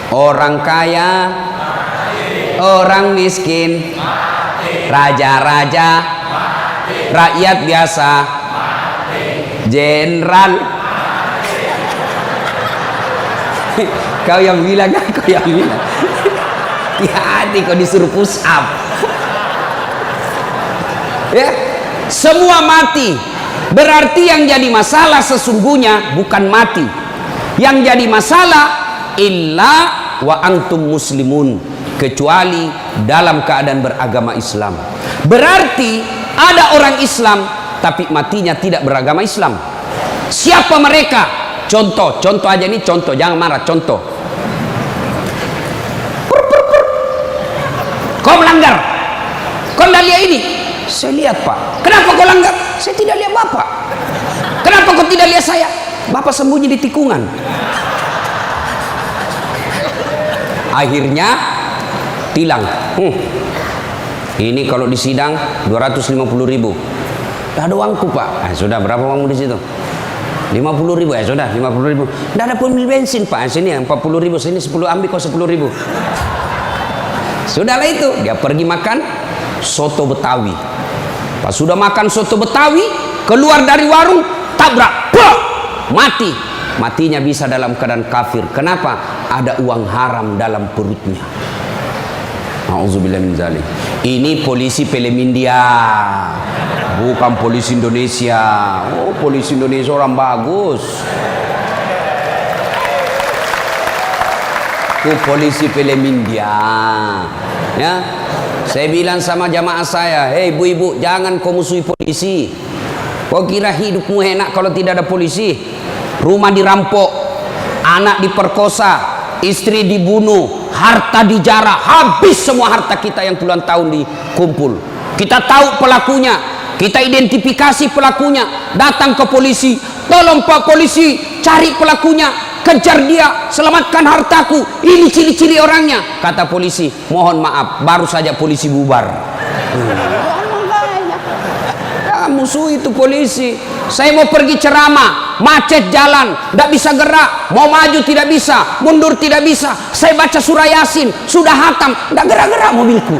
Orang kaya, orang miskin, raja-raja, rakyat biasa, jenderal. Kau yang bilang, kau yang bilang. Hati-hati kau disuruh push up. Ya, semua mati. Berarti yang jadi masalah sesungguhnya bukan mati. Yang jadi masalah illa wa antum muslimun, kecuali dalam keadaan beragama Islam. Berarti ada orang Islam tapi matinya tidak beragama Islam. Siapa mereka? Contoh aja nih, contoh, jangan marah, contoh. Kau melanggar, kau tidak lihat ini. Saya lihat, Pak. Kenapa kau langgar? Saya tidak lihat Bapak. Kenapa kau tidak lihat saya? Bapak sembunyi di tikungan. Akhirnya tilang. Ini kalau di sidang 250.000. Tidak ada uangku, Pak. Sudah, berapa uangmu di situ? 50.000. Sudah, 50.000. Tidak ada pun bensin, Pak. Sini 40.000. Sini 10, ambil kau 10.000. Sudahlah itu. Dia pergi makan soto Betawi. Pas sudah makan soto Betawi, keluar dari warung, tabrak, mati. Matinya bisa dalam keadaan kafir. Kenapa? Ada uang haram dalam perutnya. Auzubillah min dzalik. Ini polisi film India, bukan polisi Indonesia. Oh, polisi Indonesia orang bagus. Itu polisi film India. Ya, saya bilang sama jamaah saya, hei ibu-ibu, jangan kau musuhi polisi. Kau kira hidupmu enak kalau tidak ada polisi? Rumah dirampok, anak diperkosa, istri dibunuh, harta dijarah, habis semua harta kita yang puluhan tahun dikumpul. Kita tahu pelakunya, kita identifikasi pelakunya, datang ke polisi, tolong Pak polisi, cari pelakunya, kejar dia, selamatkan hartaku, ini ciri-ciri orangnya. Kata polisi, mohon maaf, baru saja polisi bubar. Musuh itu polisi. Saya mau pergi ceramah, macet jalan, tidak bisa gerak, mau maju tidak bisa, mundur tidak bisa. Saya baca surah Yasin, sudah hatam, tidak gerak-gerak mobilku.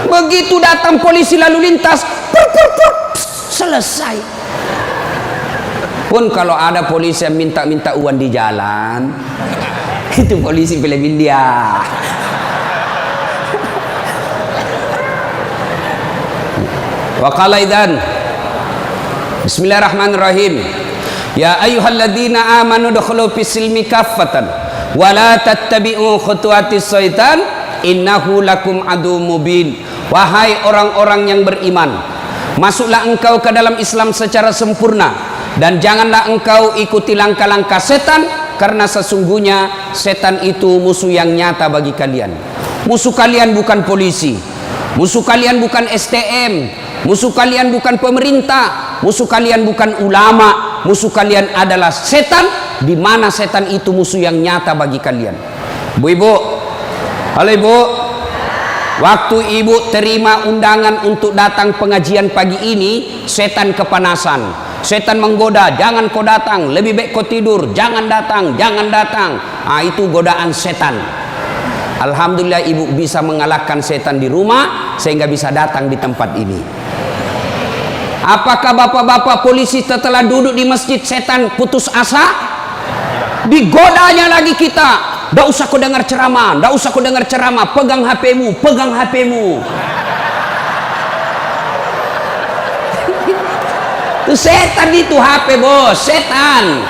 Begitu datang polisi lalu lintas, selesai. Pun kalau ada polisi yang minta-minta uang di jalan, itu polisi film India. Wa qala idzan Bismillahirrahmanirrahim. Ya ayyuhalladzina amanu dukhulu fis-silmi kaffatan wa la tattabi'u khutuwatis syaitan innahu lakum adu mubin. Wahai orang-orang yang beriman, masuklah engkau ke dalam Islam secara sempurna dan janganlah engkau ikuti langkah-langkah setan, karena sesungguhnya setan itu musuh yang nyata bagi kalian. Musuh kalian bukan polisi, musuh kalian bukan STM, musuh kalian bukan pemerintah, musuh kalian bukan ulama, musuh kalian adalah setan, di mana setan itu musuh yang nyata bagi kalian. Bu-ibu, halo ibu, waktu ibu terima undangan untuk datang pengajian pagi ini, setan kepanasan, setan menggoda, jangan kau datang, lebih baik kau tidur, jangan datang, jangan datang. Itu godaan setan. Alhamdulillah ibu bisa mengalahkan setan di rumah sehingga bisa datang di tempat ini. Apakah bapak-bapak polisi setelah duduk di masjid setan putus asa? Digodanya lagi kita. Nggak usah kau dengar ceramah, nggak usah kau dengar ceramah, pegang HP-mu, pegang HP-mu. Itu setan, itu HP bos, setan.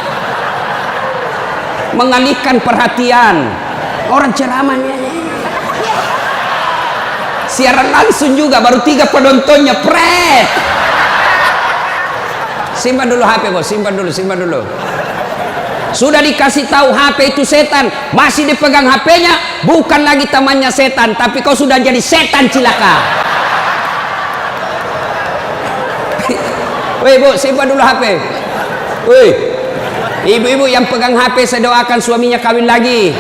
Mengalihkan perhatian. Orang ceramahnya siaran langsung juga, baru 3 penontonnya, pret. Simpan dulu HP bos, simpan dulu. Sudah dikasih tahu HP itu setan, masih dipegang HP-nya, bukan lagi temannya setan, tapi kau sudah jadi setan cilaka. Woi bu, simpan dulu HP. Woi, ibu-ibu yang pegang HP, saya doakan suaminya kawin lagi.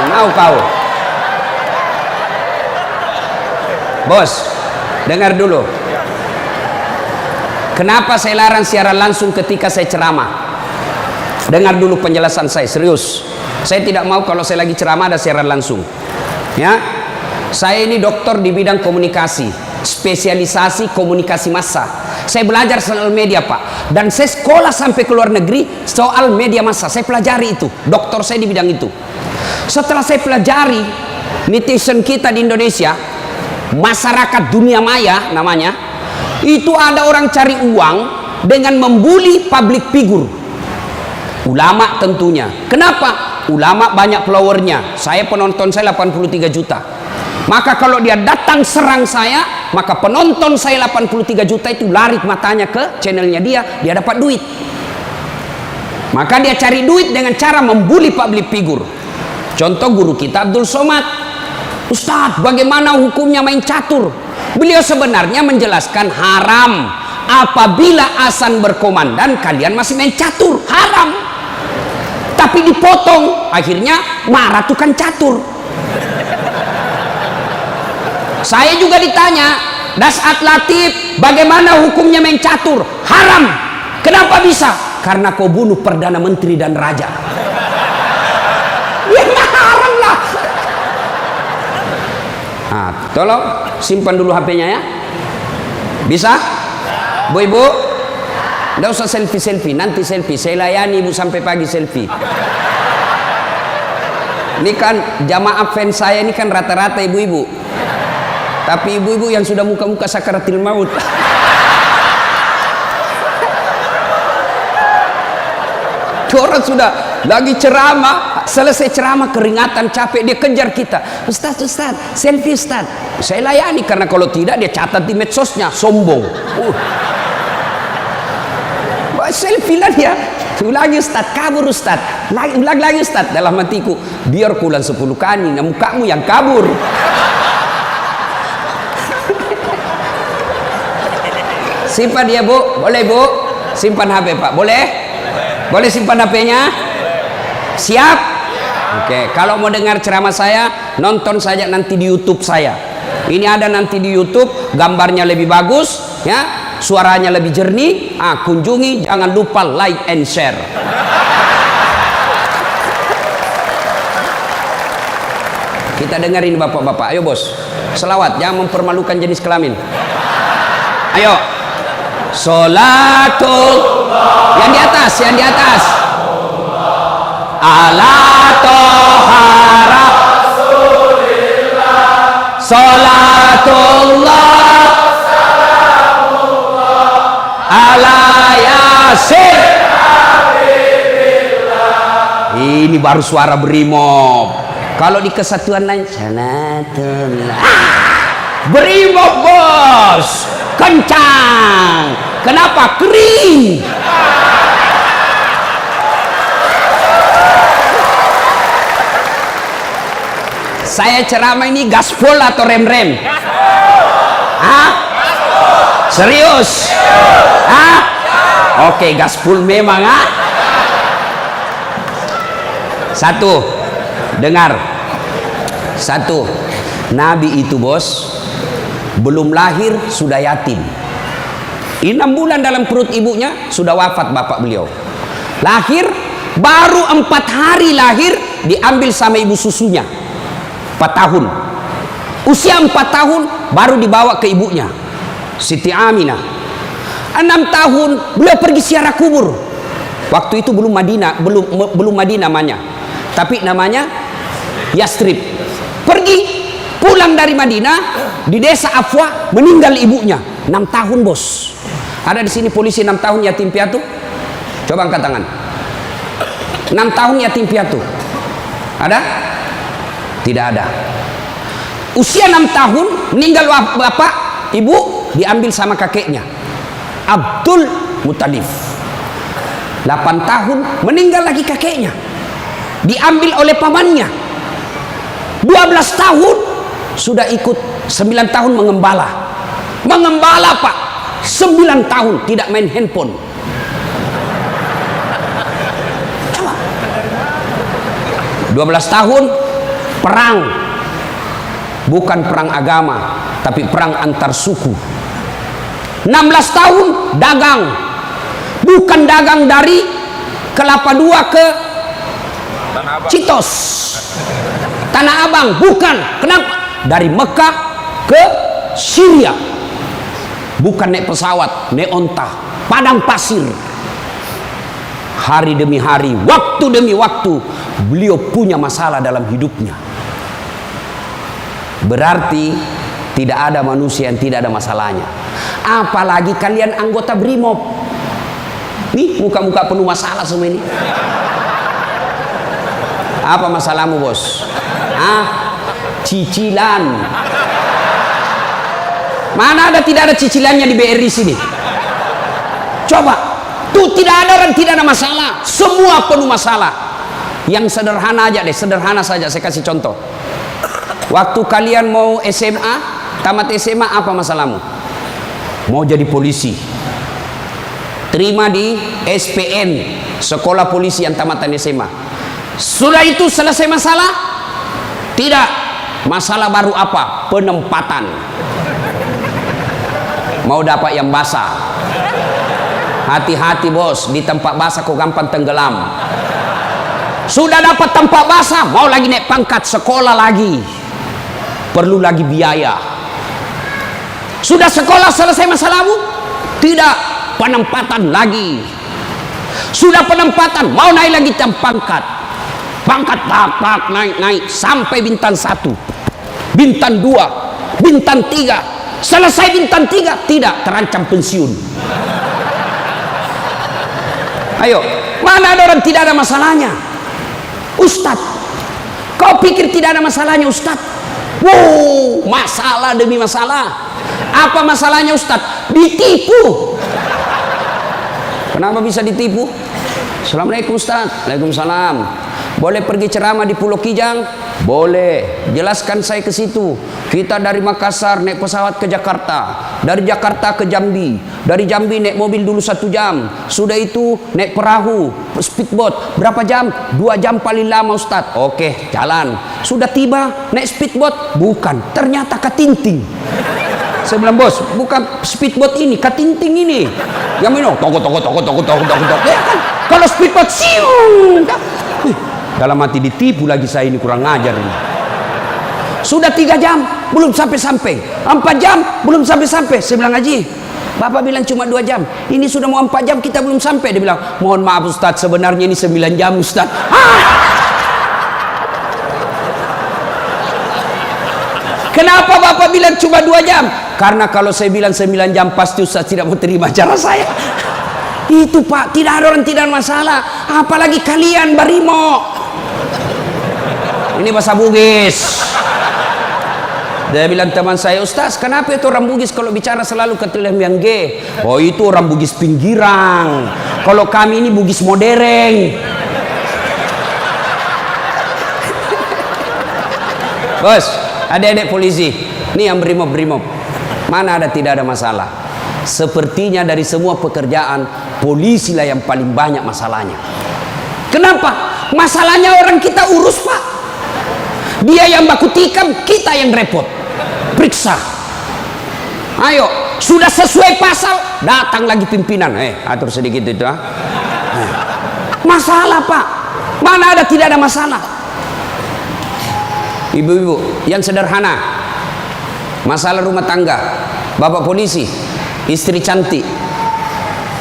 Mau kau? Bos, dengar dulu. kenapa saya larang siaran langsung ketika saya ceramah? Dengar dulu penjelasan saya, serius. Saya tidak mau kalau saya lagi ceramah ada siaran langsung. Ya, saya ini doktor di bidang komunikasi, spesialisasi komunikasi massa. Saya belajar soal media, Pak, dan saya sekolah sampai ke luar negeri soal media massa. Saya pelajari itu, doktor saya di bidang itu. Setelah saya pelajari, netizen kita di Indonesia, masyarakat dunia maya namanya, itu ada orang cari uang dengan membuli public figure. Ulama tentunya. Kenapa? Ulama banyak followernya. Saya penonton saya 83 juta. Maka kalau dia datang serang saya, maka penonton saya 83 juta itu lari matanya ke channelnya dia dapat duit. Maka dia cari duit dengan cara membuli public figure. Contoh guru kita Abdul Somad. Ustadz, bagaimana hukumnya main catur? Beliau sebenarnya menjelaskan haram apabila azan berkomandan kalian masih main catur, haram. Tapi dipotong, akhirnya marah tukang catur. Saya juga ditanya, Dasat Latif, bagaimana hukumnya main catur? Haram. Kenapa bisa? Karena kau bunuh Perdana Menteri dan Raja. Ya haram lah. Nah, tolong simpan dulu HP-nya ya. Bisa? Bu Ibu? Nggak usah selfie-selfie, nanti selfie. Saya layani ibu sampai pagi selfie. Ini kan jamaah fans saya ini kan rata-rata ibu-ibu. Tapi ibu-ibu yang sudah muka-muka sakaratil maut. Orang sudah lagi ceramah, selesai ceramah keringatan, capek, dia kejar kita. Ustaz, selfie Ustaz. Saya layani karena kalau tidak dia catat di medsosnya, sombong. Selfie lah dia. Ulangi Ustaz, kabur Ustaz. Ulang lagi Ustaz. Dalam hatiku, biar kulan 10 kali, nah mukamu yang kabur. Simpan dia Bu, boleh Bu? Simpan HP Pak, boleh? Boleh simpan HP-nya? Siap? Oke, kalau mau dengar ceramah saya, nonton saja nanti di YouTube saya. Ini ada nanti di YouTube, gambarnya lebih bagus, ya. Suaranya lebih jernih. Kunjungi, jangan lupa like and share. Kita dengerin bapak-bapak. Ayo bos, selawat, jangan mempermalukan jenis kelamin. Ayo, Sholatul, yang di atas, yang di atas. Ala tohara Sholatullah ala yasin. Ini baru suara brimob. Kalau di kesatuan lain Sholatullah, brimob bos, kencang. Kenapa? Kering. Saya ceramah ini gaspol atau rem-rem? Hah? Serius? Hah? Oke, gaspol memang. Satu, dengar. Satu, Nabi itu bos belum lahir sudah yatim. 6 bulan dalam perut ibunya sudah wafat bapak beliau. Lahir baru 4 hari lahir diambil sama ibu susunya. 4 tahun. Usia 4 tahun baru dibawa ke ibunya, Siti Aminah. 6 tahun beliau pergi ziarah kubur. Waktu itu belum Madinah, belum Madinah namanya, tapi namanya Yastrib. Pergi pulang dari Madinah, di desa Afwa meninggal ibunya. 6 tahun bos. Ada di sini polisi 6 tahun yatim piatu? Coba angkat tangan. 6 tahun yatim piatu. Ada? Tidak ada. Usia 6 tahun meninggal bapak, ibu diambil sama kakeknya Abdul Muttalib. 8 tahun meninggal lagi kakeknya, diambil oleh pamannya. 12 tahun sudah ikut, 9 tahun mengembala. Mengembala pak, 9 tahun tidak main handphone. Coba. 12 tahun perang, bukan perang agama tapi perang antar suku. 16 tahun dagang. Bukan dagang dari Kelapa II ke Citos, Tanah Abang, bukan. Kenapa? Dari Mekah ke Syria. Bukan naik pesawat, naik onta, padang pasir. Hari demi hari, waktu demi waktu, beliau punya masalah dalam hidupnya. Berarti tidak ada manusia yang tidak ada masalahnya. Apalagi kalian anggota BRIMOB. Nih muka-muka penuh masalah semua ini. Apa masalahmu, bos? Cicilan. Mana ada tidak ada cicilannya di BRI sini? Coba, tuh tidak ada orang tidak ada masalah. Semua penuh masalah. Yang sederhana aja deh, sederhana saja. Saya kasih contoh. Waktu kalian mau SMA, tamat SMA, apa masalahmu? Mau jadi polisi. Terima di SPN, sekolah polisi yang tamatan SMA. Sudah itu selesai masalah? Tidak. Masalah baru apa? Penempatan. Mau dapat yang basah. Hati-hati bos, di tempat basah kok gampang tenggelam. Sudah dapat tempat basah, mau lagi naik pangkat, sekolah lagi. Perlu lagi biaya. Sudah sekolah selesai masalahmu? Tidak. Penempatan lagi. Sudah penempatan, mau naik lagi jam pangkat. Pangkat tak naik sampai bintang 1, bintang 2, bintang 3. Selesai bintang 3, tidak, terancam pensiun. Ayo, mana ada orang tidak ada masalahnya? Ustadz, kau pikir tidak ada masalahnya Ustadz? Wow, masalah demi masalah. Apa masalahnya Ustadz? Ditipu. Kenapa bisa ditipu? Assalamualaikum Ustaz. Waalaikumsalam. Boleh pergi ceramah di Pulau Kijang? Boleh. Jelaskan saya ke situ. Kita dari Makassar naik pesawat ke Jakarta, dari Jakarta ke Jambi, dari Jambi naik mobil dulu 1 jam. Sudah itu naik perahu, speedboat. Berapa jam? 2 jam paling lama Ustaz. Oke, jalan. Sudah tiba naik speedboat? Bukan. Ternyata katinting. Saya bilang, bos, bukan speedboat ini, katinting ini. Yang minum, toko. Ya kan? Kalau speedboat, siung. Dalam hati ditipu lagi saya ini, kurang ngajar ini. Sudah 3 jam, belum sampai-sampai. 4 jam, belum sampai-sampai. Saya bilang, Haji, Bapak bilang cuma 2 jam. Ini sudah mau 4 jam, kita belum sampai. Dia bilang, mohon maaf Ustaz, sebenarnya ini 9 jam Ustaz. Kenapa Bapak bilang cuma 2 jam? Karena kalau saya bilang 9 jam pasti Ustaz tidak mau terima cara saya. Itu Pak, tidak ada orang tidak ada masalah. Apalagi kalian Barimo. Ini bahasa Bugis. Dia bilang teman saya, Ustaz, kenapa itu orang Bugis kalau bicara selalu ke yang G? Oh itu orang Bugis pinggiran. Kalau kami ini Bugis modern. Bos, adik-adik polisi, ini yang brimob. Mana ada tidak ada masalah? Sepertinya dari semua pekerjaan, polisi lah yang paling banyak masalahnya. Kenapa? Masalahnya orang kita urus Pak. Dia yang baku tikam, kita yang repot. Periksa. Ayo, sudah sesuai pasal, datang lagi pimpinan. Atur sedikit itu. Masalah Pak. Mana ada tidak ada masalah? Ibu-ibu yang sederhana, masalah rumah tangga, bapak polisi, istri cantik,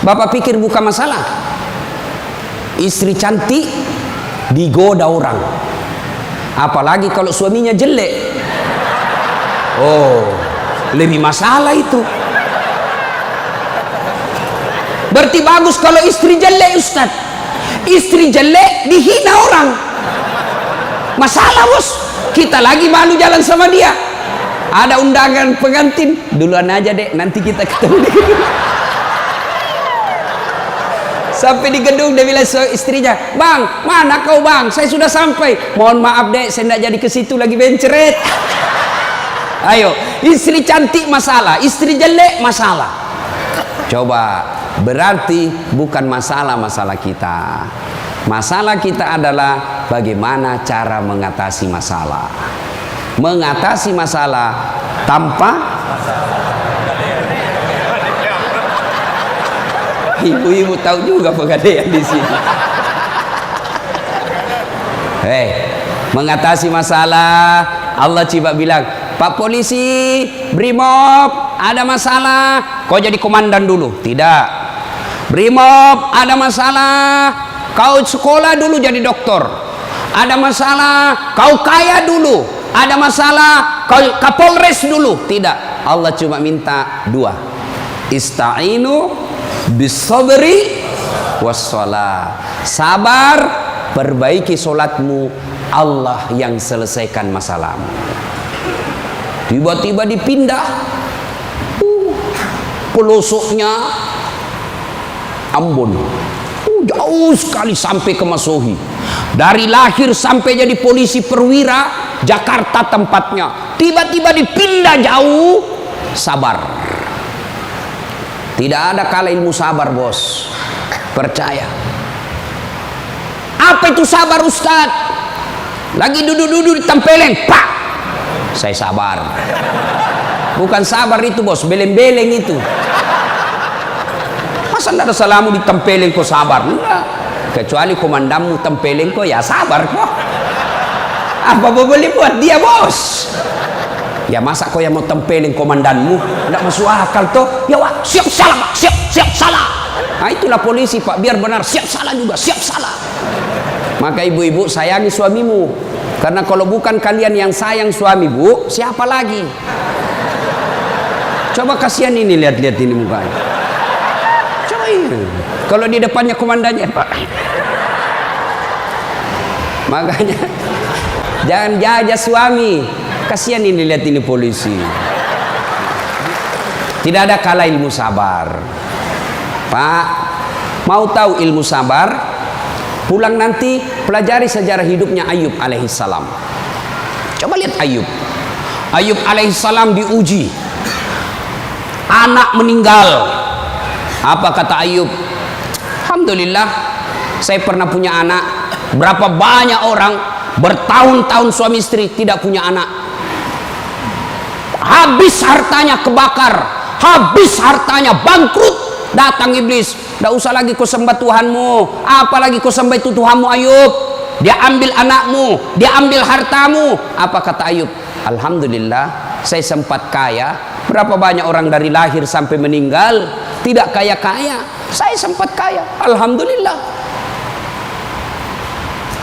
bapak pikir bukan masalah? Istri cantik digoda orang, apalagi kalau suaminya jelek. Oh, lebih masalah itu. Berarti bagus kalau istri jelek Ustaz. Istri jelek dihina orang, masalah bos. Kita lagi malu jalan sama dia. Ada undangan pengantin, duluan aja dek, nanti kita ketemu di gedung. Sampai di gedung dia bilang istrinya, Bang, mana kau Bang? Saya sudah sampai. Mohon maaf dek, saya tidak jadi ke situ lagi benceret. Ayo, istri cantik masalah, istri jelek masalah. Coba, berarti bukan masalah kita. Masalah kita adalah bagaimana cara mengatasi masalah. Mengatasi masalah tanpa Ibu-ibu tahu juga pegadaian di sini. Mengatasi masalah, Allah coba bilang, Pak polisi, Brimob, ada masalah, kau jadi komandan dulu. Tidak. Brimob, ada masalah, kau sekolah dulu jadi dokter. Ada masalah, kau kaya dulu. Ada masalah, kau Kapolres dulu. Tidak. Allah cuma minta dua. Ista'inu bis-sabri was-shalah. Sabar, perbaiki solatmu, Allah yang selesaikan masalahmu. Tiba-tiba dipindah pelosoknya Ambon, jauh sekali sampai ke Masohi. Dari lahir sampai jadi polisi perwira, Jakarta tempatnya. Tiba-tiba dipindah jauh. Sabar. Tidak ada kalah ilmu sabar, bos. Percaya. Apa itu sabar, Ustaz? Lagi duduk-duduk di tempeleng, pak. Saya sabar. Bukan sabar itu, bos, beleng-beleng itu. Masa tidak ada salamu di tempeleng kok sabar? Enggak. Kecuali komandanmu tempeleng kok, ya sabar kok. Apa boleh buat dia, bos? Ya masa kau yang mau tempelin komandanmu? Tidak masuk akal toh. Ya wah, siap salah pak, siap salah. Nah itulah polisi pak, biar benar siap salah juga, siap salah. Maka ibu-ibu sayangi suamimu, karena kalau bukan kalian yang sayang suami bu, siapa lagi? Coba kasihan ini, lihat-lihat ini mukanya. Coba ini, kalau di depannya komandannya pak. Makanya jangan jajah suami. Kasihan ini, lihat ini polisi. Tidak ada kalah ilmu sabar. Pak, mau tahu ilmu sabar? Pulang nanti pelajari sejarah hidupnya Ayub alaihissalam. Coba lihat Ayub. Ayub alaihissalam diuji. Anak meninggal. Apa kata Ayub? Alhamdulillah, saya pernah punya anak. Berapa banyak orang bertahun-tahun suami istri tidak punya anak. Habis hartanya kebakar, habis hartanya bangkrut. Datang iblis, tidak usah lagi kau sembah Tuhanmu, apalagi kau sembah itu Tuhanmu Ayub. Dia ambil anakmu, dia ambil hartamu. Apa kata Ayub? Alhamdulillah, saya sempat kaya. Berapa banyak orang dari lahir sampai meninggal tidak kaya-kaya, saya sempat kaya. Alhamdulillah.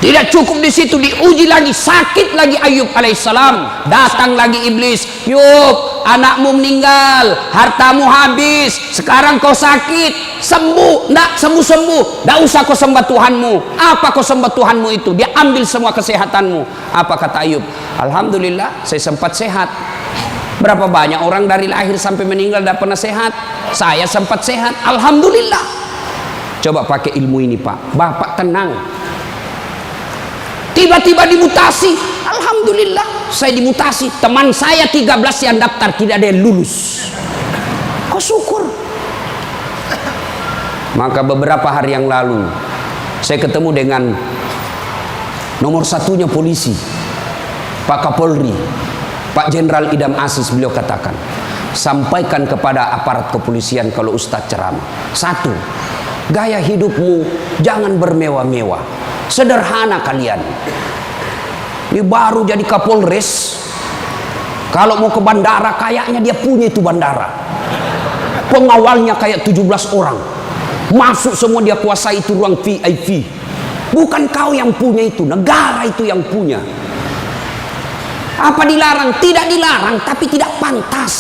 Tidak cukup di situ, diuji lagi, sakit lagi Ayub alaihissalam. Datang lagi iblis, Yub, anakmu meninggal, hartamu habis, sekarang kau sakit, sembuh, ndak sembuh-sembuh, ndak usah kau sembah Tuhanmu. Apa kau sembah Tuhanmu itu? Dia ambil semua kesehatanmu. Apa kata Ayub? Alhamdulillah, saya sempat sehat. Berapa banyak orang dari lahir sampai meninggal tidak pernah sehat? Saya sempat sehat, alhamdulillah. Coba pakai ilmu ini pak, bapak tenang. Tiba-tiba dimutasi, alhamdulillah saya dimutasi. Teman saya 13 yang daftar tidak ada yang lulus. Kau syukur. Maka beberapa hari yang lalu saya ketemu dengan nomor satunya polisi, Pak Kapolri, Pak Jenderal Idam Aziz. Beliau katakan, sampaikan kepada aparat kepolisian kalau Ustadz ceramah. Satu, gaya hidupmu jangan bermewah-mewah. Sederhana kalian. Ini baru jadi Kapolres. Kalau mau ke bandara, kayaknya dia punya itu bandara. Pengawalnya kayak 17 orang. Masuk semua, dia kuasai itu ruang VIP. Bukan kau yang punya itu, negara itu yang punya. Apa dilarang? Tidak dilarang, tapi tidak pantas.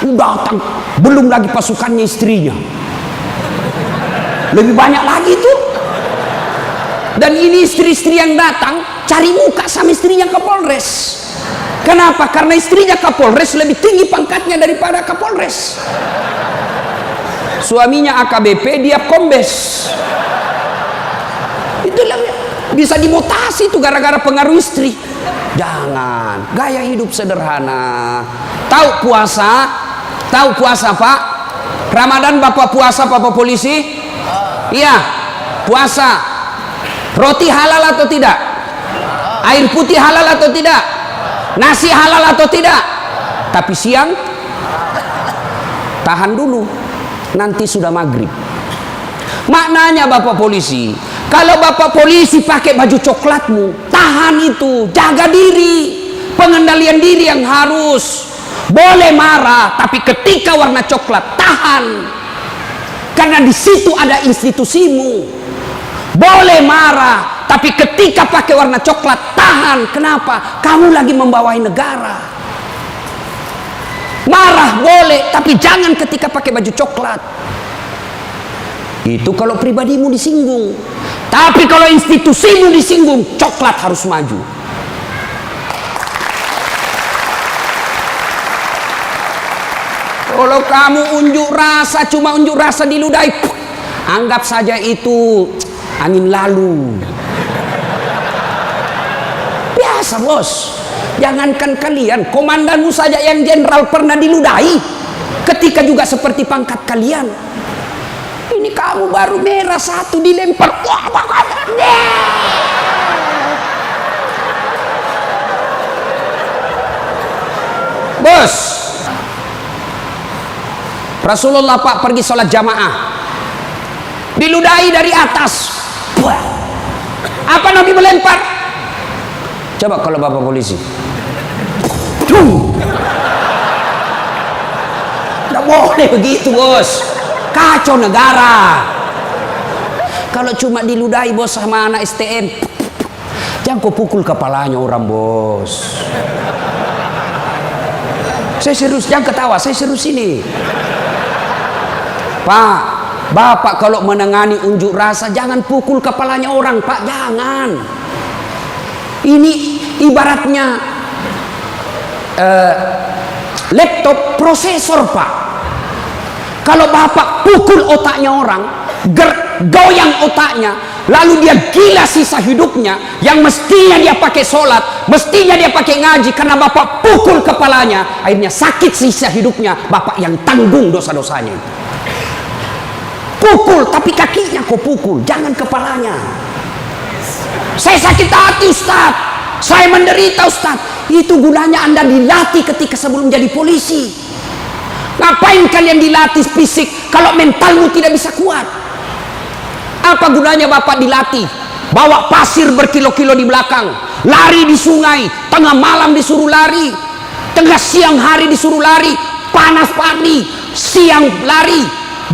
Datang, belum lagi pasukannya istrinya. Lebih banyak lagi tuh. Dan ini istri-istri yang datang cari muka sama istrinya Kapolres. Kenapa? Karena istrinya Kapolres lebih tinggi pangkatnya daripada Kapolres. Suaminya AKBP, dia kombes. Itulah bisa dimutasi itu gara-gara pengaruh istri. Jangan, gaya hidup sederhana. Tahu puasa? Tahu puasa pak? Ramadan bapak puasa, bapak polisi? Iya, puasa. Roti halal atau tidak? Air putih halal atau tidak? Nasi halal atau tidak? Tapi siang tahan dulu. nanti sudah maghrib. Maknanya Bapak polisi, kalau Bapak polisi pakai baju coklatmu, tahan itu, jaga diri. Pengendalian diri yang harus. Boleh marah, tapi ketika warna coklat, tahan. Karena di situ ada institusimu. Boleh marah, tapi ketika pakai warna coklat, tahan. Kenapa? Kamu lagi membawai negara. Marah boleh, tapi jangan ketika pakai baju coklat. Itu kalau pribadimu disinggung. Tapi kalau institusimu disinggung, coklat harus maju. Kalau kamu unjuk rasa, cuma unjuk rasa diludahi, anggap saja itu angin lalu. Biasa bos. Jangankan kalian, komandanmu saja yang jenderal pernah diludahi. Ketika juga seperti pangkat kalian. Ini kamu baru merah satu dilempar. Bos, Rasulullah Pak pergi sholat jamaah, diludahi dari atas. Apa Nabi melempar? Coba kalau Bapak polisi. Tidak boleh begitu bos, kacau negara. Kalau cuma diludahi bos sama anak STM, jangan kau pukul kepalanya orang bos. Saya serius, jangan ketawa, saya serius ini. Pak, Bapak kalau menangani unjuk rasa jangan pukul kepalanya orang, Pak, jangan. Ini ibaratnya laptop prosesor, Pak. Kalau Bapak pukul otaknya orang, goyang otaknya, lalu dia gila sisa hidupnya, yang mestinya dia pakai sholat, mestinya dia pakai ngaji, karena Bapak pukul kepalanya, akhirnya sakit sisa hidupnya, Bapak yang tanggung dosa-dosanya. Pukul, tapi kakinya kau pukul, jangan kepalanya. Saya sakit hati Ustaz, saya menderita Ustaz. Itu gunanya Anda dilatih ketika sebelum jadi polisi. Ngapain kalian dilatih fisik kalau mentalmu tidak bisa kuat? Apa gunanya Bapak dilatih? Bawa pasir berkilo-kilo di belakang, lari di sungai, tengah malam disuruh lari, tengah siang hari disuruh lari, panas pagi, siang lari,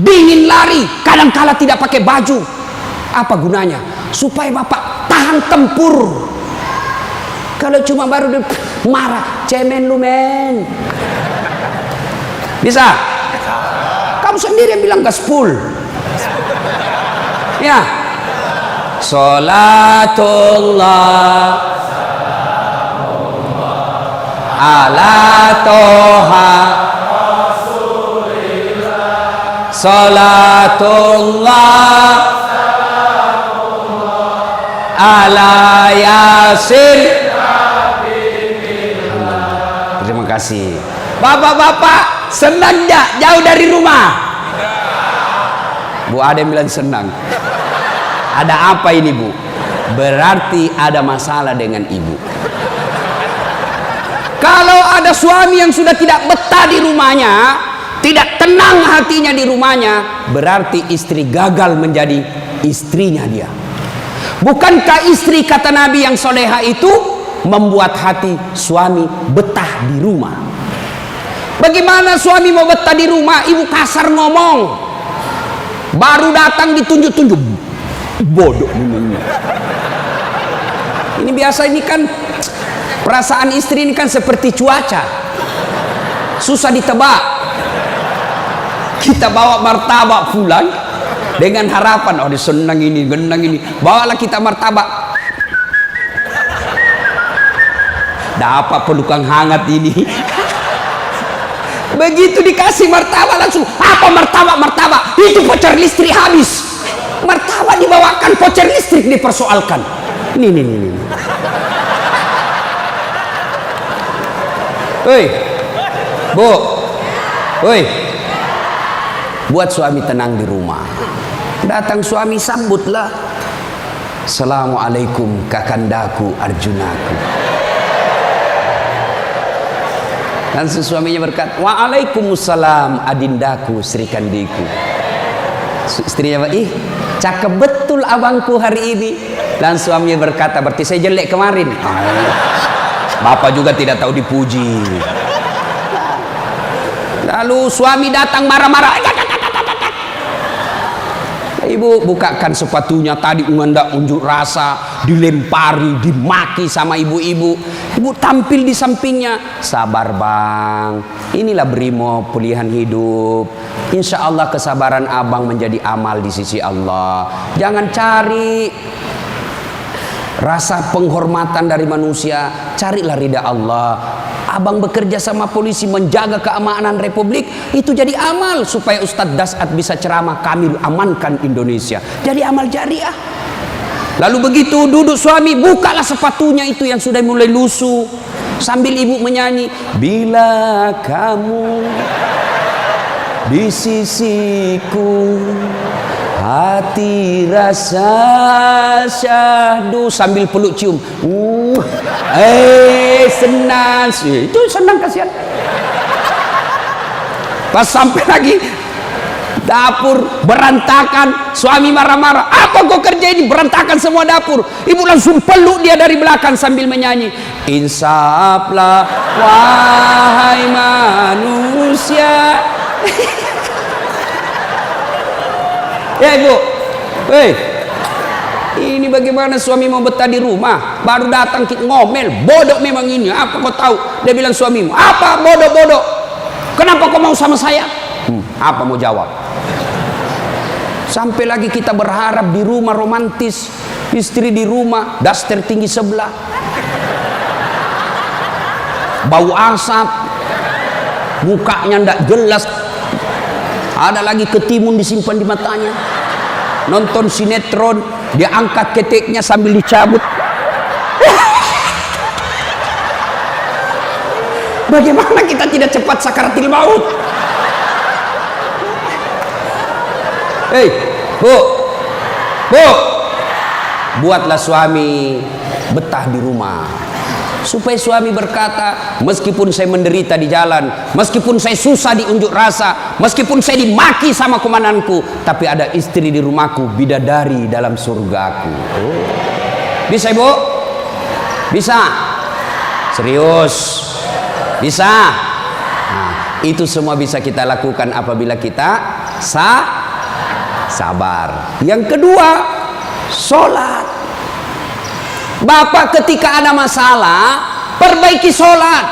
dingin lari, kadang-kala tidak pakai baju. Apa gunanya? Supaya Bapak tahan tempur. Kalau cuma baru marah, cemen lu men. Bisa? Kamu sendiri yang bilang gaspol. Ya. Salatullah ala toha salatullah ala yasin. Terima kasih. Bapak-bapak senang gak jauh dari rumah? Bu Ade bilang senang. Ada apa ini Bu? Berarti ada masalah dengan ibu. Kalau ada suami yang sudah tidak betah di rumahnya, tidak tenang hatinya di rumahnya, berarti istri gagal menjadi istrinya dia. Bukankah istri kata Nabi yang soleha itu membuat hati suami betah di rumah? Bagaimana suami mau betah di rumah? Ibu kasar ngomong, baru datang ditunjuk-tunjuk, bodoh ini. Ini biasa, ini kan perasaan istri ini kan seperti cuaca, susah ditebak. Kita bawa martabak pulang dengan harapan, oh senang ini, genang ini, bawalah kita martabak. Dapat pelukan hangat ini. Begitu dikasih martabak langsung, apa martabak? Itu voucher listrik habis. Martabak dibawakan, voucher listrik dipersoalkan. Nih. Woi, Bu, woi, buat suami tenang di rumah. Datang suami, sambutlah. Assalamualaikum kakandaku Arjunaku. Langsung suaminya berkata, waalaikumsalam adindaku Sri Kandiku. Istrinya, ih cakep betul abangku hari ini. Dan suaminya berkata, berarti saya jelek kemarin. Bapak juga tidak tahu dipuji. Lalu suami datang marah-marah. Ibu bukakan sepatunya, tadi hendak unjuk rasa, dilempari, dimaki sama ibu-ibu. Ibu tampil di sampingnya, sabar bang, inilah brimo pilihan hidup. Insya Allah kesabaran abang menjadi amal di sisi Allah. Jangan cari rasa penghormatan dari manusia, carilah ridha Allah. Abang bekerja sama polisi menjaga keamanan Republik, itu jadi amal supaya Ustadz Dasat bisa ceramah, kami amankan Indonesia, jadi amal jariah. Lalu begitu duduk suami, bukalah sepatunya itu yang sudah mulai lusuh, sambil ibu menyanyi, bila kamu di sisiku hati rasa syahdu, sambil peluk cium. Senang sih, itu senang kasihan. Pas sampai lagi dapur berantakan, suami marah-marah, apa kau kerja ini, berantakan semua dapur. Ibu langsung peluk dia dari belakang sambil menyanyi, insaflah wahai manusia. Ya ibu, ini bagaimana suami mau betah di rumah, baru datang ngomel, bodoh memang ini, apa kau tahu? Dia bilang suamimu, apa bodoh-bodoh? Kenapa kau mau sama saya? Apa mau jawab? Sampai lagi kita berharap di rumah romantis, istri di rumah, daster tinggi sebelah, bau asap, mukanya ndak jelas, ada lagi ketimun disimpan di matanya. Nonton sinetron, dia angkat keteknya sambil dicabut. Bagaimana kita tidak cepat sakaratil maut? Hei, bu, buatlah suami betah di rumah, supaya suami berkata, meskipun saya menderita di jalan, meskipun saya susah di unjuk rasa, meskipun saya dimaki sama komandanku, tapi ada istri di rumahku, bidadari dalam surgaku. Bisa ibu? Bisa? Serius? Bisa? Nah, itu semua bisa kita lakukan apabila kita sabar. Yang kedua, sholat. Bapak ketika ada masalah, perbaiki sholat.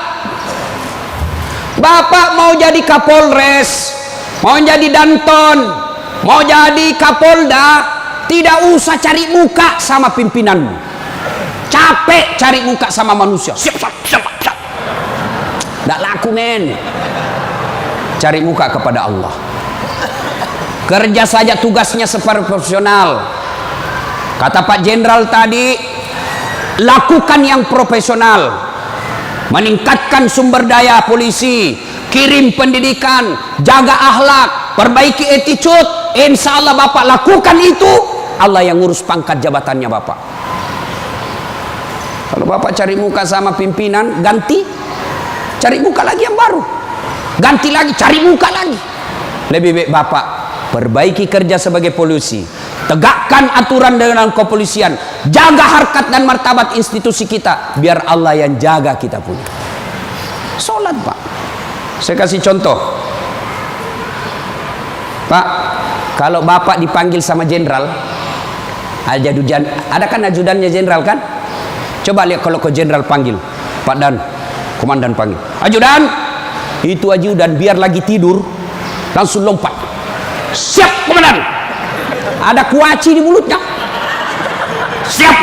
Bapak mau jadi Kapolres, mau jadi Danton, mau jadi Kapolda, tidak usah cari muka sama pimpinanmu. Capek cari muka sama manusia. Siap. Tidak laku men. Cari muka kepada Allah. Kerja saja tugasnya seperti profesional. Kata Pak Jenderal tadi, lakukan yang profesional, meningkatkan sumber daya polisi, kirim pendidikan, jaga akhlak, perbaiki attitude. Insya Allah Bapak lakukan itu, Allah yang ngurus pangkat jabatannya Bapak. Kalau Bapak cari muka sama pimpinan, ganti, cari muka lagi yang baru, ganti lagi, cari muka lagi. Lebih baik Bapak perbaiki kerja sebagai polisi, tegakkan aturan dengan kepolisian, jaga harkat dan martabat institusi kita, biar Allah yang jaga kita punya. Sholat Pak. Saya kasih contoh Pak, kalau Bapak dipanggil sama jenderal, ajudan, ada kan ajudannya jenderal kan? Coba lihat kalau ke jenderal panggil, Pak Dan, komandan panggil, ajudan, itu ajudan biar lagi tidur langsung lompat, siap komandan, ada kuaci di mulutnya, siap,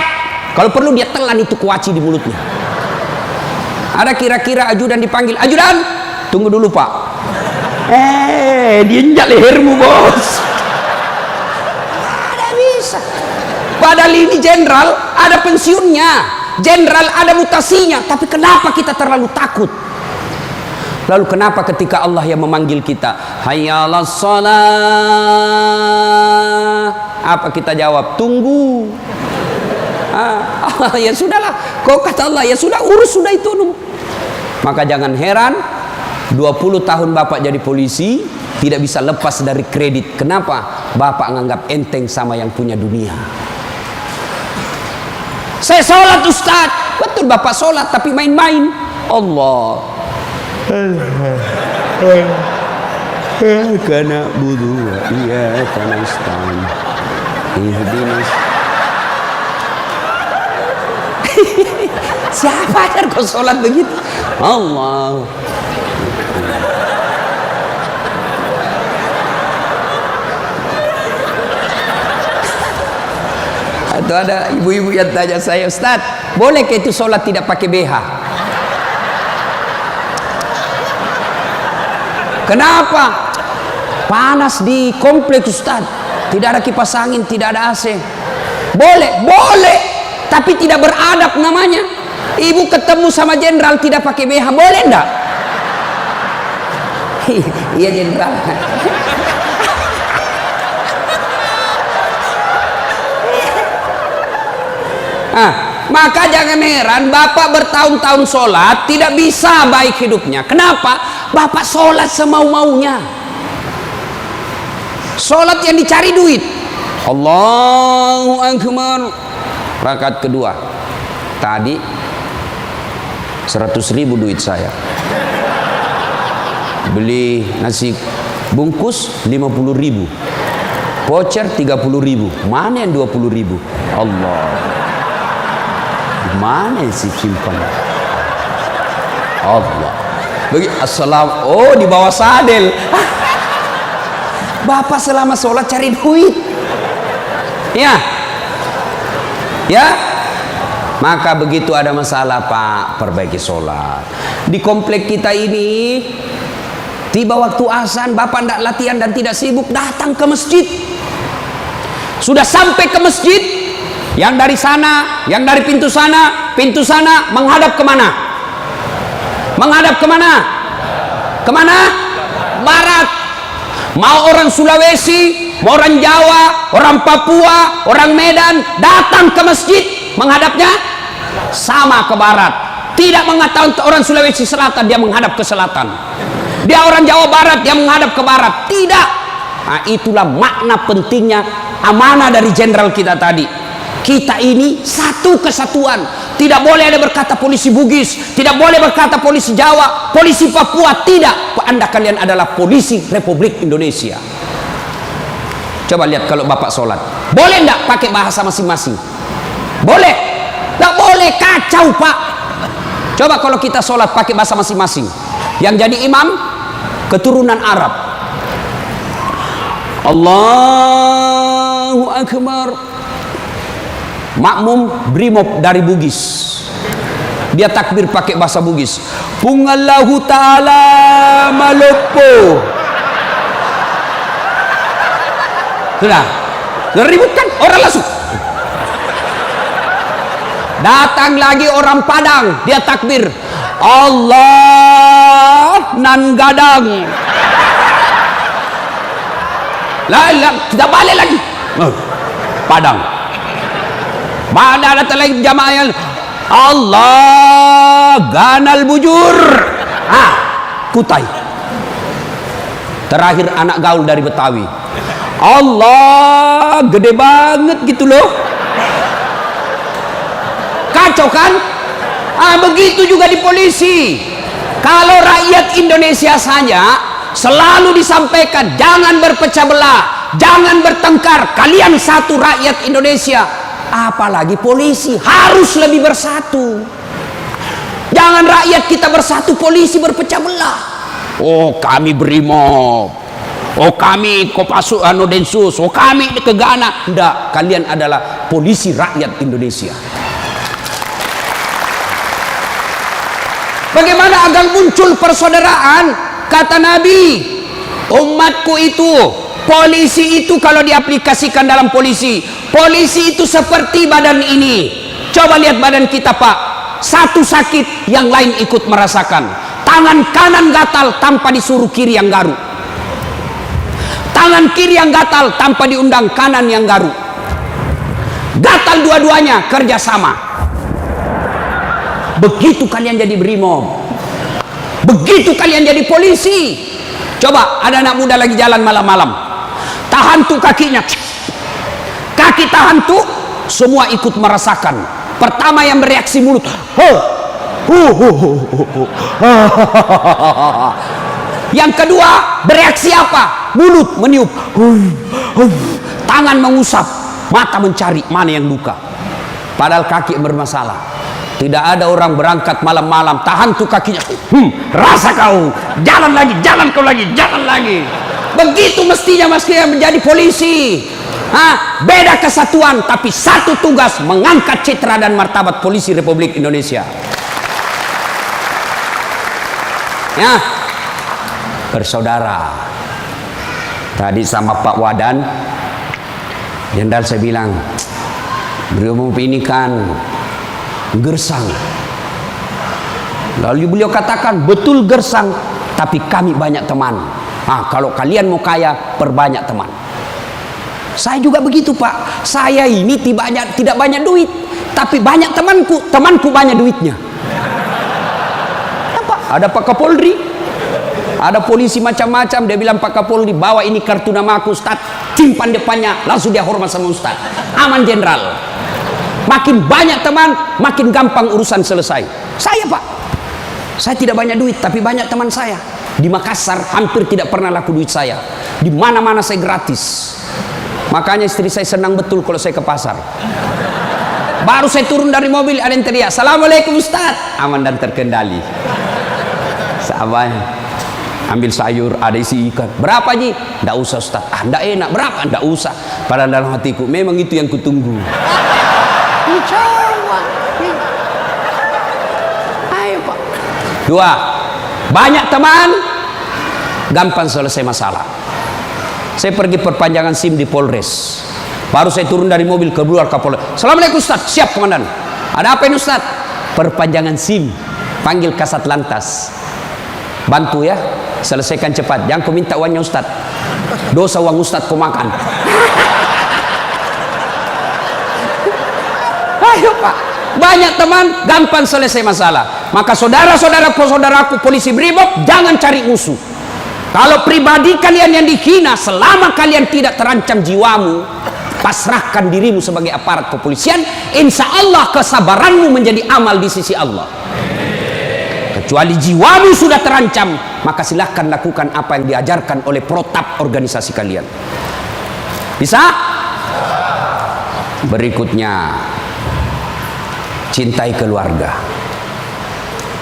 kalau perlu dia telan itu kuaci di mulutnya. Ada kira-kira ajudan dipanggil, ajudan, tunggu dulu Pak, diinjak lehermu bos. Ada bisa. Padahal ini jenderal ada pensiunnya, jenderal ada mutasinya, tapi kenapa kita terlalu takut? Lalu kenapa ketika Allah yang memanggil kita, hayya 'alas shalah, apa kita jawab? Tunggu. Ya sudahlah, kau kata Allah, ya sudah, urus sudah itu. Maka jangan heran 20 tahun Bapak jadi polisi, tidak bisa lepas dari kredit. Kenapa? Bapak nganggap enteng sama yang punya dunia. Saya sholat Ustaz. Betul Bapak sholat, tapi main-main. Allah. Karena budu, iya karena istan. Siapa ajar kau sholat begitu? Allah. Atau ada ibu-ibu yang tanya saya, Ustaz, boleh ke itu sholat tidak pakai BH? Kenapa? Panas di kompleks Ustaz, tidak ada kipas angin, tidak ada AC. Boleh, boleh, tapi tidak beradab namanya. Ibu ketemu sama jenderal tidak pakai BH, boleh enggak? Iya jenderal. Maka jangan heran Bapak bertahun-tahun sholat tidak bisa baik hidupnya. Kenapa? Bapak sholat semau-maunya. Sholat yang dicari duit. Allahu Akbar. Rakaat kedua. Tadi 100.000 duit saya. Beli nasi bungkus 50.000. Voucher 30.000. Mana yang 20.000? Allah. Mana sih simpan? Allah. Assalam. Oh, di bawah sadel. Bapak selama sholat cari duit. Ya. Ya. Maka begitu ada masalah Pak, perbaiki sholat. Di komplek kita ini, tiba waktu azan, Bapak tidak latihan dan tidak sibuk, datang ke masjid. Sudah sampai ke masjid, yang dari sana, yang dari pintu sana menghadap kemana? Menghadap kemana? Kemana? Barat. Mau orang Sulawesi, mau orang Jawa, orang Papua, orang Medan, datang ke masjid, menghadapnya sama ke barat. Tidak mengatakan orang Sulawesi Selatan dia menghadap ke selatan, dia orang Jawa Barat dia menghadap ke barat. Tidak. Nah, itulah makna pentingnya amanah dari jenderal kita tadi. Kita ini satu kesatuan. Tidak boleh ada berkata polisi Bugis, tidak boleh berkata polisi Jawa, polisi Papua. Tidak. Anda kalian adalah polisi Republik Indonesia. Coba lihat kalau Bapak sholat, boleh enggak pakai bahasa masing-masing? Boleh? Enggak boleh, kacau Pak. Coba kalau kita sholat pakai bahasa masing-masing. Yang jadi imam keturunan Arab. Allahu Akbar. Makmum brimob dari Bugis, dia takbir pakai bahasa Bugis. Pungallahu ta'ala malopo. Sudah ribut kan orang langsung. Datang lagi orang Padang, dia takbir Allah nan gadang. Lah kita balik lagi Padang. Mana datang lagi jamaah yang Allah ganal bujur. Kutai. Terakhir anak gaul dari Betawi. Allah gede banget gitu loh. Kacau kan? Begitu juga di polisi. Kalau rakyat Indonesia saja selalu disampaikan jangan berpecah belah, jangan bertengkar, kalian satu rakyat Indonesia. Apalagi polisi harus lebih bersatu. Jangan rakyat kita bersatu, polisi berpecah belah. Oh kami brimob, oh kami Kopassus Densus, oh kami Kegana. Enggak, kalian adalah polisi rakyat Indonesia. Bagaimana agar muncul persaudaraan? Kata Nabi, umatku itu, polisi itu kalau diaplikasikan dalam polisi itu seperti badan ini. Coba lihat badan kita Pak, satu sakit yang lain ikut merasakan. Tangan kanan gatal tanpa disuruh kiri yang garuk, tangan kiri yang gatal tanpa diundang kanan yang garuk. Gatal dua-duanya kerjasama. Begitu kalian jadi brimob, Begitu kalian jadi polisi, coba ada anak muda lagi jalan malam-malam, tahan tuh kakinya, kaki tahan tuh, semua ikut merasakan. Pertama yang bereaksi mulut, yang kedua bereaksi apa? Mulut meniup, tangan mengusap, mata mencari mana yang luka, padahal kaki bermasalah. Tidak ada orang berangkat malam-malam tahan tuh kakinya, rasa kau, jalan lagi, jalan kau lagi, jalan lagi. Begitu mestinya menjadi polisi. Beda kesatuan tapi satu tugas, mengangkat citra dan martabat polisi Republik Indonesia. Ya, bersaudara. Tadi sama Pak Wadan, Jenderal saya bilang, beliau ini kan gersang. Lalu beliau katakan, betul gersang, tapi kami banyak teman. Kalau kalian mau kaya, perbanyak teman. Saya juga begitu, Pak. Saya ini tidak banyak duit, tapi banyak temanku. Temanku banyak duitnya. Apa? Ada Pak Kapolri, ada polisi macam-macam. Dia bilang, Pak Kapolri, bawa ini kartu nama aku, Ustaz. Simpan depannya, langsung dia hormat sama Ustaz. Aman, Jenderal. Makin banyak teman, makin gampang urusan selesai. Saya, Pak, saya tidak banyak duit, tapi banyak teman saya. Di Makassar hampir tidak pernah laku duit saya. Di mana-mana saya gratis. Makanya istri saya senang betul kalau saya ke pasar. Baru saya turun dari mobil, ada yang teriak, Assalamualaikum Ustaz. Aman dan terkendali. Sahabat, ambil sayur, ada isi ikan. Berapa Ji? Nggak usah Ustaz. Nggak enak. Berapa? Nggak usah. Padahal dalam hatiku, memang itu yang kutunggu. Ayo Pak. Dua, banyak teman, gampang selesai masalah. Saya pergi perpanjangan SIM di Polres. Baru saya turun dari mobil, keluar Kapolres. Assalamualaikum Ustaz. Siap Komandan. Ada apa ini Ustaz? Perpanjangan SIM. Panggil Kasat Lantas. Bantu ya, selesaikan cepat. Jangan kau minta uangnya Ustaz. Dosa uang Ustaz kau makan. Ayo Pak, banyak teman, gampang selesai masalah. Maka saudaraku polisi Brimob, jangan cari musuh. Kalau pribadi kalian yang dihina, selama kalian tidak terancam jiwamu, pasrahkan dirimu sebagai aparat kepolisian, insya Allah kesabaranmu menjadi amal di sisi Allah. Kecuali jiwamu sudah terancam, maka silahkan lakukan apa yang diajarkan oleh protap organisasi kalian. Bisa? Berikutnya, cintai keluarga.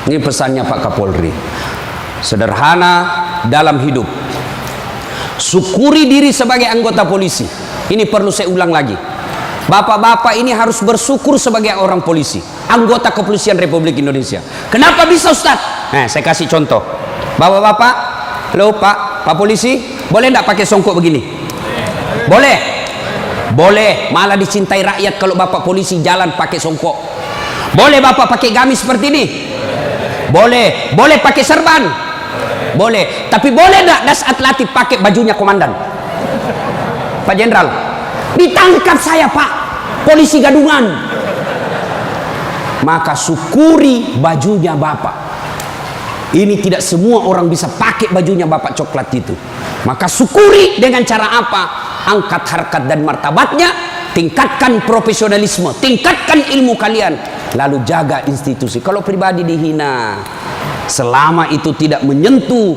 Ini pesannya Pak Kapolri. Sederhana dalam hidup. Syukuri diri sebagai anggota polisi. Ini perlu saya ulang lagi. Bapak-bapak ini harus bersyukur sebagai orang polisi, anggota kepolisian Republik Indonesia. Kenapa bisa Ustaz? Saya kasih contoh. Bapak-bapak, halo Pak polisi, boleh enggak pakai songkok begini? Boleh. Boleh, malah dicintai rakyat kalau Bapak polisi jalan pakai songkok. Boleh Bapak pakai gamis seperti ini? Boleh. Boleh pakai serban? Boleh. Tapi boleh enggak das atletik pakai bajunya komandan? Pak Jenderal, ditangkap saya Pak, polisi gadungan. Maka syukuri bajunya Bapak. Ini tidak semua orang bisa pakai bajunya Bapak coklat itu. Maka syukuri dengan cara apa? Angkat harkat dan martabatnya, tingkatkan profesionalisme, tingkatkan ilmu kalian, lalu jaga institusi. Kalau pribadi dihina, selama itu tidak menyentuh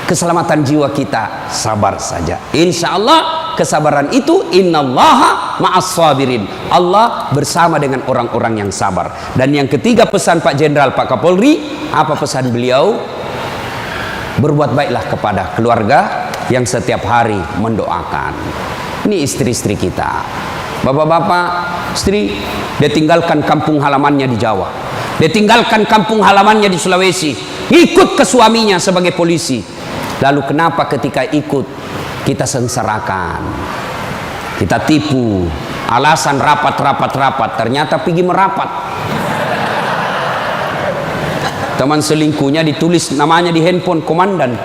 keselamatan jiwa kita, sabar saja. Insya Allah kesabaran itu, innallaha ma'as sabirin. Allah bersama dengan orang-orang yang sabar. Dan yang ketiga pesan Pak Jenderal, Pak Kapolri, apa pesan beliau? Berbuat baiklah kepada keluarga yang setiap hari mendoakan. Ini istri-istri kita. Bapak-bapak, istri, dia tinggalkan kampung halamannya di Jawa. Dia tinggalkan kampung halamannya di Sulawesi. Ikut ke suaminya sebagai polisi. Lalu kenapa ketika ikut kita sengsarakan, kita tipu, alasan rapat, ternyata pergi merapat. Teman selingkuhnya ditulis namanya di handphone komandan.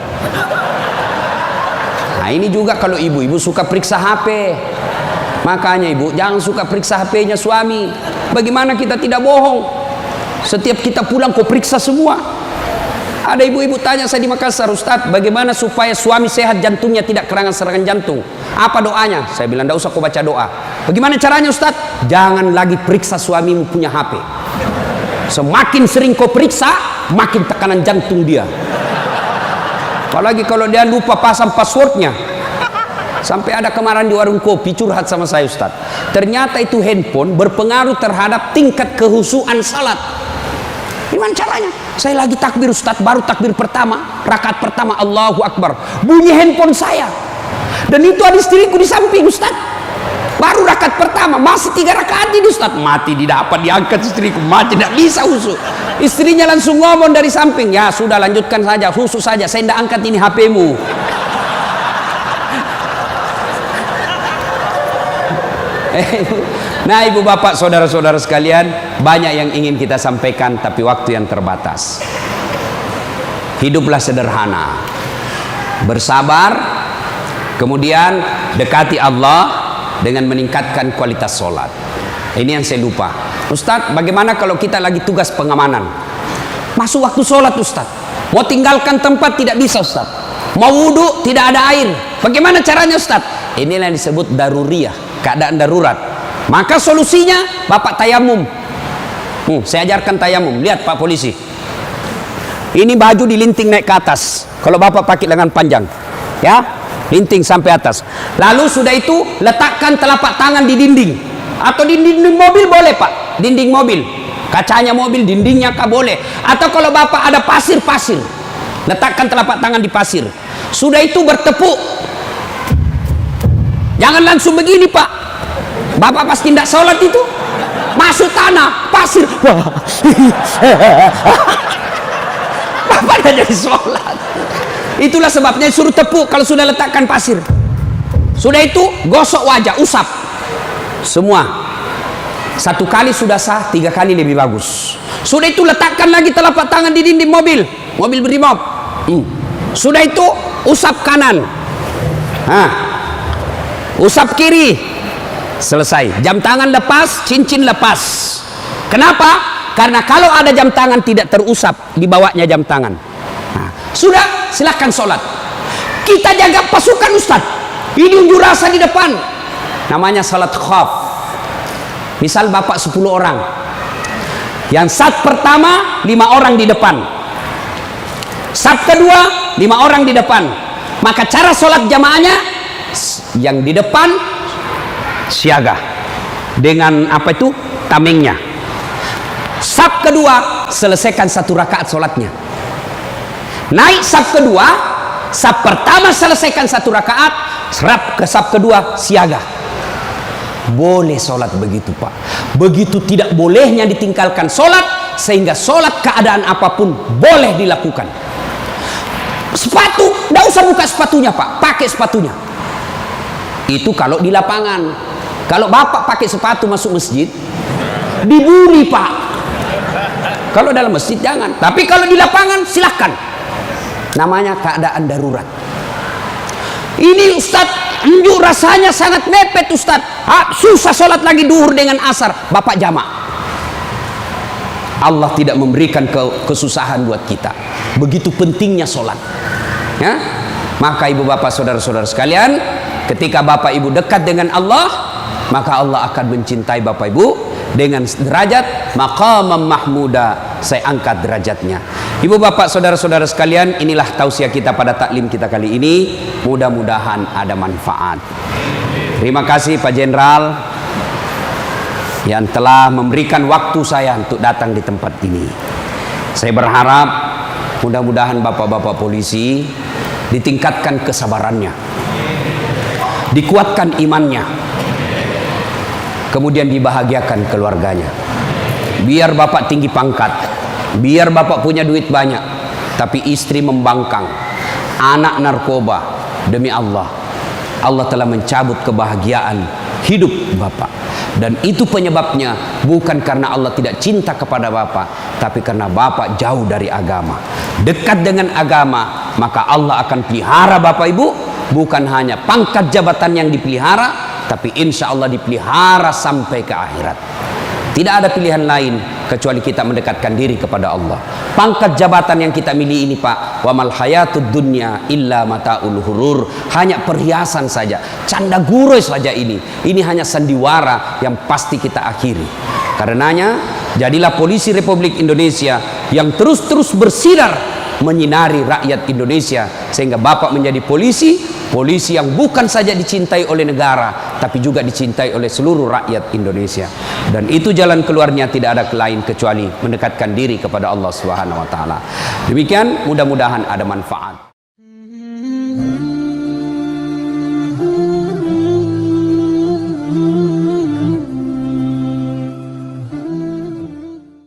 Nah ini juga kalau ibu-ibu suka periksa HP. Makanya ibu jangan suka periksa HP-nya suami. Bagaimana kita tidak bohong? Setiap kita pulang kau periksa semua. Ada ibu-ibu tanya saya di Makassar, Ustadz, bagaimana supaya suami sehat jantungnya tidak serangan jantung? Apa doanya? Saya bilang, tidak usah kau baca doa. Bagaimana caranya Ustadz? Jangan lagi periksa suamimu punya HP. Semakin sering kau periksa, makin tekanan jantung dia. Apalagi kalau dia lupa pasang passwordnya. Sampai ada kemarin di warung kopi curhat sama saya, Ustadz. Ternyata itu handphone berpengaruh terhadap tingkat kehusuan salat. Gimana caranya? Saya lagi takbir, Ustadz, baru takbir pertama, rakaat pertama, Allahu Akbar, bunyi handphone saya. Dan itu ada istriku di samping, Ustadz. Baru rakaat pertama, masih 3 rakaat ini, Ustadz. Mati didapat, diangkat istriku, mati tidak bisa husu. Istrinya langsung ngomong dari samping, ya sudah lanjutkan saja, husu saja, saya tidak angkat ini HP-mu. Nah, ibu bapak, saudara-saudara sekalian, banyak yang ingin kita sampaikan, tapi waktu yang terbatas. Hiduplah sederhana, bersabar, kemudian dekati Allah dengan meningkatkan kualitas sholat. Ini yang saya lupa, Ustadz, bagaimana kalau kita lagi tugas pengamanan, masuk waktu sholat, Ustadz, mau tinggalkan tempat tidak bisa, Ustadz, mau wudhu tidak ada air, bagaimana caranya, Ustadz? Inilah yang disebut daruriyah, keadaan darurat. Maka solusinya bapak tayamum. Saya ajarkan tayamum. Lihat Pak Polisi, ini baju dilinting naik ke atas. Kalau bapak pakai lengan panjang, ya, linting sampai atas. Lalu sudah itu letakkan telapak tangan di dinding, atau di dinding mobil boleh Pak, dinding mobil, kacanya mobil, dindingnya kah boleh. Atau kalau bapak ada pasir, letakkan telapak tangan di pasir. Sudah itu bertepuk. Jangan langsung begini Pak. Bapak pasti tidak sholat itu, masuk tanah, pasir. Bapak tidak jadi sholat. Itulah sebabnya suruh tepuk kalau sudah letakkan pasir. Sudah itu gosok wajah, usap. Semua. 1 kali sudah sah, 3 kali lebih bagus. Sudah itu letakkan lagi telapak tangan di dinding mobil berimob. Sudah itu usap kanan. Usap kiri. Selesai. Jam tangan lepas, cincin lepas. Kenapa? Karena kalau ada jam tangan tidak terusap, dibawanya jam tangan. Sudah, silahkan sholat. Kita jaga pasukan, Ustadz. Ini unjuk rasa di depan. Namanya salat khaf. Misal bapak 10 orang. Yang saf pertama 5 orang di depan. Saf kedua 5 orang di depan. Maka cara sholat jamaahnya, yang di depan siaga dengan apa itu, tamengnya. Saf kedua selesaikan 1 rakaat sholatnya. Naik saf kedua, saf pertama selesaikan 1 rakaat, serap ke saf kedua siaga. Boleh sholat begitu Pak. Begitu tidak bolehnya ditinggalkan sholat, sehingga sholat keadaan apapun boleh dilakukan. Sepatu, tidak usah buka sepatunya Pak, pakai sepatunya. Itu kalau di lapangan. Kalau bapak pakai sepatu masuk masjid, dibully Pak. Kalau dalam masjid jangan, tapi kalau di lapangan silahkan. Namanya keadaan darurat. Ini Ustadz, unjuk rasanya sangat mepet Ustadz. Susah sholat lagi duhur dengan asar, bapak jamak. Allah tidak memberikan kesusahan buat kita. Begitu pentingnya sholat, ya? Maka ibu bapak, saudara-saudara sekalian, ketika bapak ibu dekat dengan Allah, maka Allah akan mencintai bapak ibu dengan derajat maqamam mahmuda. Saya angkat derajatnya. Ibu bapak, saudara-saudara sekalian, inilah tausiah kita pada taklim kita kali ini. Mudah-mudahan ada manfaat. Terima kasih Pak Jenderal yang telah memberikan waktu saya untuk datang di tempat ini. Saya berharap mudah-mudahan bapak-bapak polisi ditingkatkan kesabarannya, dikuatkan imannya, kemudian dibahagiakan keluarganya. Biar bapak tinggi pangkat, biar bapak punya duit banyak, tapi istri membangkang, anak narkoba, demi Allah, Allah telah mencabut kebahagiaan hidup bapak. Dan itu penyebabnya bukan karena Allah tidak cinta kepada bapak, tapi karena bapak jauh dari agama. Dekat dengan agama, maka Allah akan pelihara bapak ibu. Bukan hanya pangkat jabatan yang dipelihara, tapi insya Allah dipelihara sampai ke akhirat. Tidak ada pilihan lain kecuali kita mendekatkan diri kepada Allah. Pangkat jabatan yang kita miliki ini Pak, wa mal hayatud dunya illa mataul hurur, hanya perhiasan saja, canda guroi saja ini hanya sandiwara yang pasti kita akhiri. Karenanya jadilah polisi Republik Indonesia yang terus bersinar menyinari rakyat Indonesia, sehingga Bapak menjadi polisi yang bukan saja dicintai oleh negara tapi juga dicintai oleh seluruh rakyat Indonesia. Dan itu jalan keluarnya tidak ada lain kecuali mendekatkan diri kepada Allah Subhanahu wa taala. Demikian, mudah-mudahan ada manfaat.